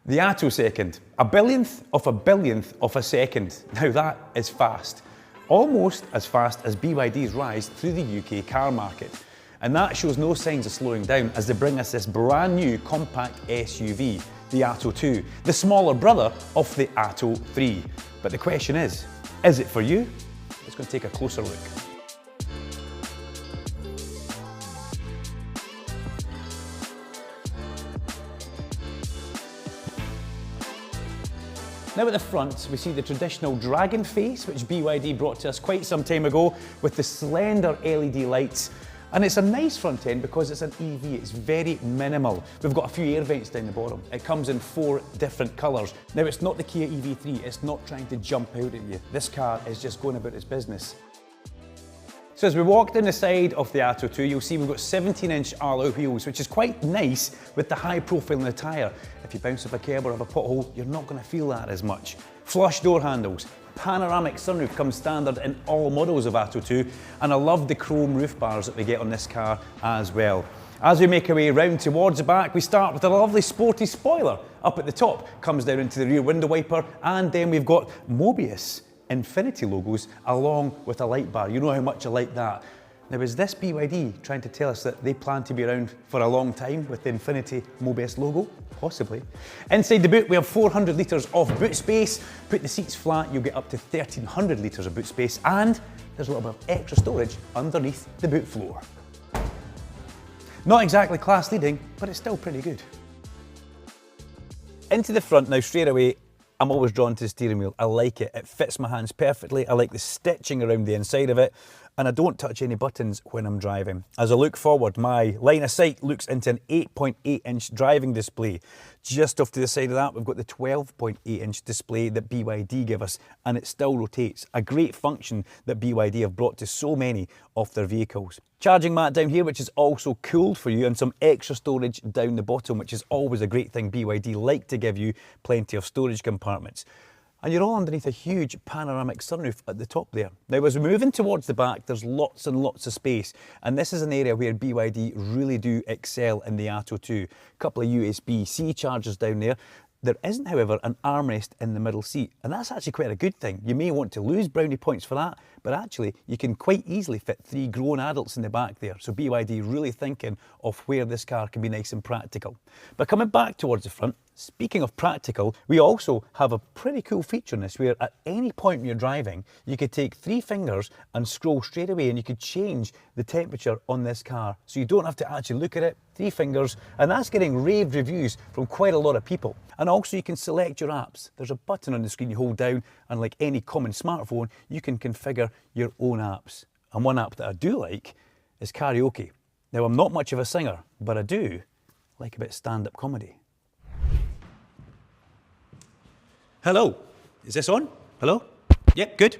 The attosecond, a billionth of a second. Now that is fast. Almost as fast as BYD's rise through the UK car market. And that shows no signs of slowing down as they bring us this brand new compact SUV, the ATTO 2, the smaller brother of the ATTO 3. But the question is it for you? Let's go and take a closer look. Now at the front, we see the traditional dragon face, which BYD brought to us quite some time ago with the slender LED lights. And it's a nice front end because it's an EV, it's very minimal. We've got a few air vents down the bottom. It comes in 4 different colours. Now it's not the Kia EV3, it's not trying to jump out at you. This car is just going about its business. So as we walk down the side of the ATTO 2, you'll see we've got 17-inch alloy wheels, which is quite nice with the high profile in the tyre. If you bounce off a curb or have a pothole, you're not going to feel that as much. Flush door handles. Panoramic sunroof comes standard in all models of ATTO 2, and I love the chrome roof bars that we get on this car as well. As we make our way round towards the back, we start with a lovely sporty spoiler up at the top, comes down into the rear window wiper, and then we've got Mobius Infinity logos along with a light bar. You know how much I like that. Now is this BYD trying to tell us that they plan to be around for a long time with the Infinity Mobius logo? Possibly. Inside the boot we have 400 litres of boot space. Put the seats flat, you'll get up to 1300 litres of boot space, and there's a little bit of extra storage underneath the boot floor. Not exactly class leading, but it's still pretty good. Into the front now straight away. I'm always drawn to the steering wheel. I like it. It fits my hands perfectly. I like the stitching around the inside of it, and I don't touch any buttons when I'm driving. As I look forward, my line of sight looks into an 8.8-inch driving display. Just off to the side of that, we've got the 12.8-inch display that BYD give us, and it still rotates. A great function that BYD have brought to so many of their vehicles. Charging mat down here, which is also cooled for you, and some extra storage down the bottom, which is always a great thing. BYD like to give you plenty of storage compartments. And you're all underneath a huge panoramic sunroof at the top there. Now as we move in towards the back, there's lots and lots of space, and this is an area where BYD really do excel in the ATTO 2. A couple of USB-C chargers down there. There isn't, however, an armrest in the middle seat, and that's actually quite a good thing. You may want to lose brownie points for that, but actually you can quite easily fit 3 grown adults in the back there. So BYD really thinking of where this car can be nice and practical. But coming back towards the front, speaking of practical, we also have a pretty cool feature in this where at any point when you're driving, you could take 3 fingers and scroll straight away and you could change the temperature on this car. So you don't have to actually look at it, 3 fingers, and that's getting raved reviews from quite a lot of people. And also you can select your apps. There's a button on the screen you hold down, and like any common smartphone, you can configure your own apps. And one app that I do like is karaoke. Now I'm not much of a singer, but I do like a bit of stand-up comedy. Hello, is this on? Hello? Yep, good.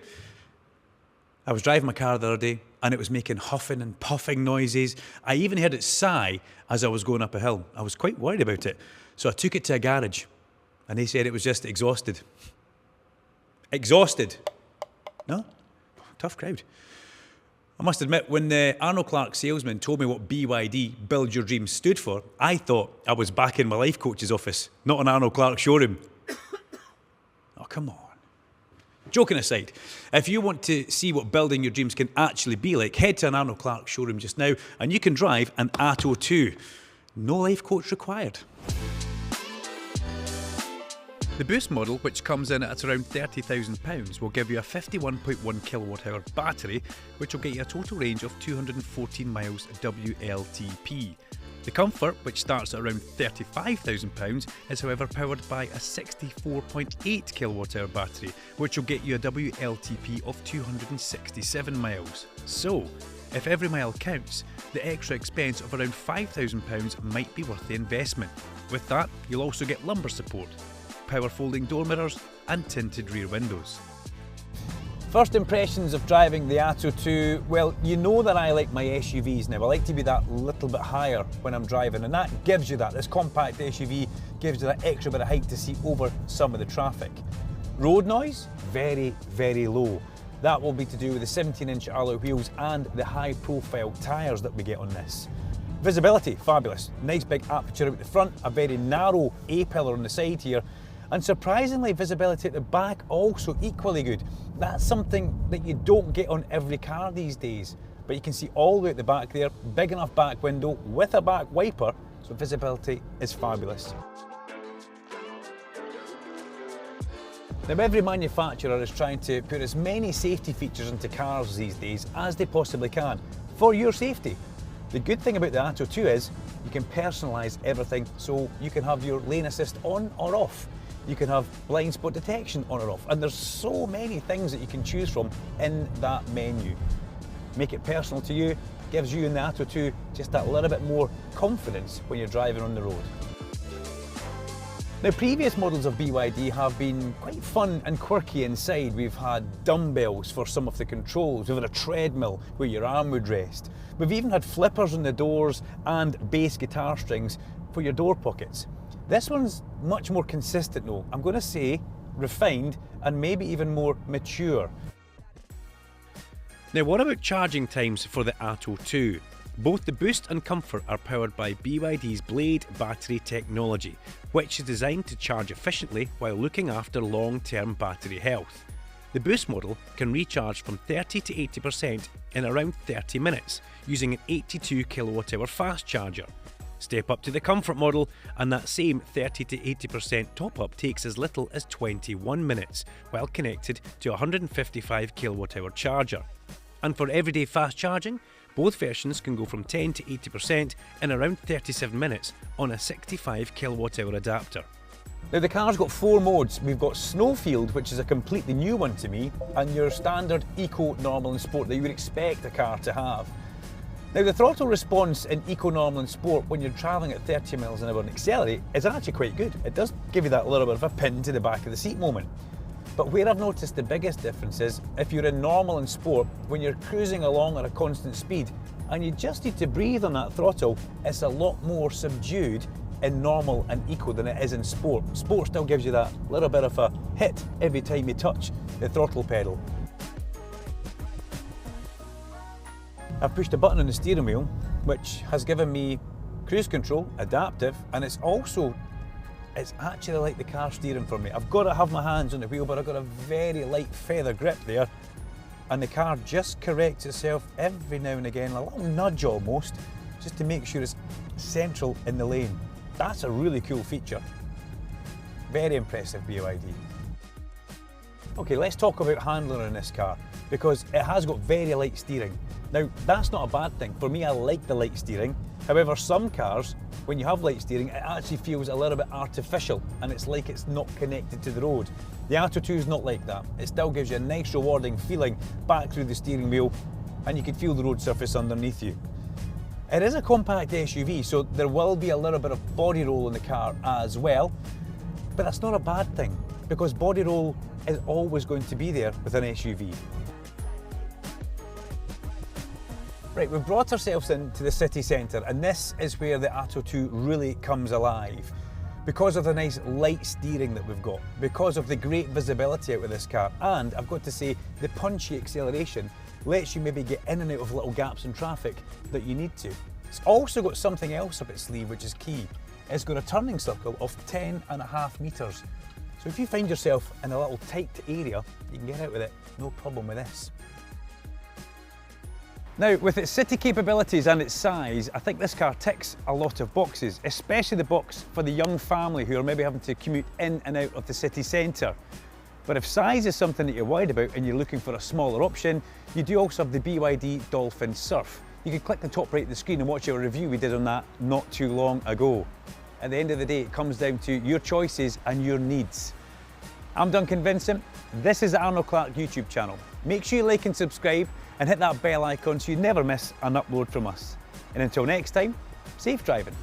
I was driving my car the other day and it was making huffing and puffing noises. I even heard it sigh as I was going up a hill. I was quite worried about it. So I took it to a garage and they said it was just exhausted. Exhausted? No? Tough crowd. I must admit, when the Arnold Clark salesman told me what BYD, Build Your Dreams, stood for, I thought I was back in my life coach's office, not an Arnold Clark showroom. Oh, come on. Joking aside, if you want to see what building your dreams can actually be like, head to an Arnold Clark showroom just now and you can drive an ATTO 2. No life coach required. The Boost model, which comes in at around £30,000, will give you a 51.1 kilowatt hour battery, which will get you a total range of 214 miles WLTP. The Comfort, which starts at around £35,000, is however powered by a 64.8 kilowatt hour battery, which will get you a WLTP of 267 miles. So, if every mile counts, the extra expense of around £5,000 might be worth the investment. With that, you'll also get lumbar support, power folding door mirrors and tinted rear windows. First impressions of driving the ATTO 2, well, you know that I like my SUVs now. I like to be that little bit higher when I'm driving, and that gives you that. This compact SUV gives you that extra bit of height to see over some of the traffic. Road noise, very, very low. That will be to do with the 17-inch alloy wheels and the high-profile tyres that we get on this. Visibility, fabulous. Nice big aperture out the front, a very narrow A-pillar on the side here, and surprisingly visibility at the back also equally good. That's something that you don't get on every car these days, but you can see all the way at the back there, big enough back window with a back wiper, so visibility is fabulous. Now, every manufacturer is trying to put as many safety features into cars these days as they possibly can, for your safety. The good thing about the ATTO 2 is you can personalise everything, so you can have your lane assist on or off. You can have blind spot detection on or off, and there's so many things that you can choose from in that menu. Make it personal to you, gives you in the ATTO 2 just that little bit more confidence when you're driving on the road. Now, previous models of BYD have been quite fun and quirky inside. We've had dumbbells for some of the controls, we've had a treadmill where your arm would rest. We've even had flippers on the doors and bass guitar strings for your door pockets. This one's much more consistent though. I'm going to say refined and maybe even more mature. Now, what about charging times for the ATTO 2? Both the boost and comfort are powered by BYD's Blade battery technology, which is designed to charge efficiently while looking after long-term battery health. The boost model can recharge from 30 to 80% in around 30 minutes using an 82 kWh fast charger. Step up to the comfort model and that same 30 to 80% top-up takes as little as 21 minutes while connected to a 155 kWh charger. And for everyday fast charging, both versions can go from 10 to 80% in around 37 minutes on a 65 kWh adapter. Now, the car's got 4 modes. We've got Snowfield, which is a completely new one to me, and your standard Eco, Normal and Sport that you would expect a car to have. Now, the throttle response in Eco, Normal and Sport when you're travelling at 30 miles an hour and accelerate is actually quite good. It does give you that little bit of a pin to the back of the seat moment. But where I've noticed the biggest difference is if you're in Normal and Sport, when you're cruising along at a constant speed and you just need to breathe on that throttle, it's a lot more subdued in Normal and Eco than it is in Sport. Sport still gives you that little bit of a hit every time you touch the throttle pedal. I've pushed a button on the steering wheel, which has given me cruise control, adaptive, and it's actually like the car steering for me. I've got to have my hands on the wheel, but I've got a very light feather grip there, and the car just corrects itself every now and again, a little nudge almost, just to make sure it's central in the lane. That's a really cool feature. Very impressive, BYD. Okay, let's talk about handling in this car, because it has got very light steering. Now, that's not a bad thing. For me, I like the light steering. However, some cars, when you have light steering, it actually feels a little bit artificial and it's like it's not connected to the road. The ATTO 2 is not like that. It still gives you a nice rewarding feeling back through the steering wheel, and you can feel the road surface underneath you. It is a compact SUV, so there will be a little bit of body roll in the car as well, but that's not a bad thing, because body roll is always going to be there with an SUV. Right, we've brought ourselves into the city centre, and this is where the ATTO 2 really comes alive. Because of the nice light steering that we've got, because of the great visibility out of this car, and I've got to say, the punchy acceleration lets you maybe get in and out of little gaps in traffic that you need to. It's also got something else up its sleeve which is key. It's got a turning circle of 10.5 metres. So if you find yourself in a little tight area, you can get out with it, no problem with this. Now, with its city capabilities and its size, I think this car ticks a lot of boxes, especially the box for the young family who are maybe having to commute in and out of the city centre. But if size is something that you're worried about and you're looking for a smaller option, you do also have the BYD Dolphin Surf. You can click the top right of the screen and watch our review we did on that not too long ago. At the end of the day, it comes down to your choices and your needs. I'm Duncan Vincent. This is the Arnold Clark YouTube channel. Make sure you like and subscribe and hit that bell icon so you never miss an upload from us. And until next time, safe driving.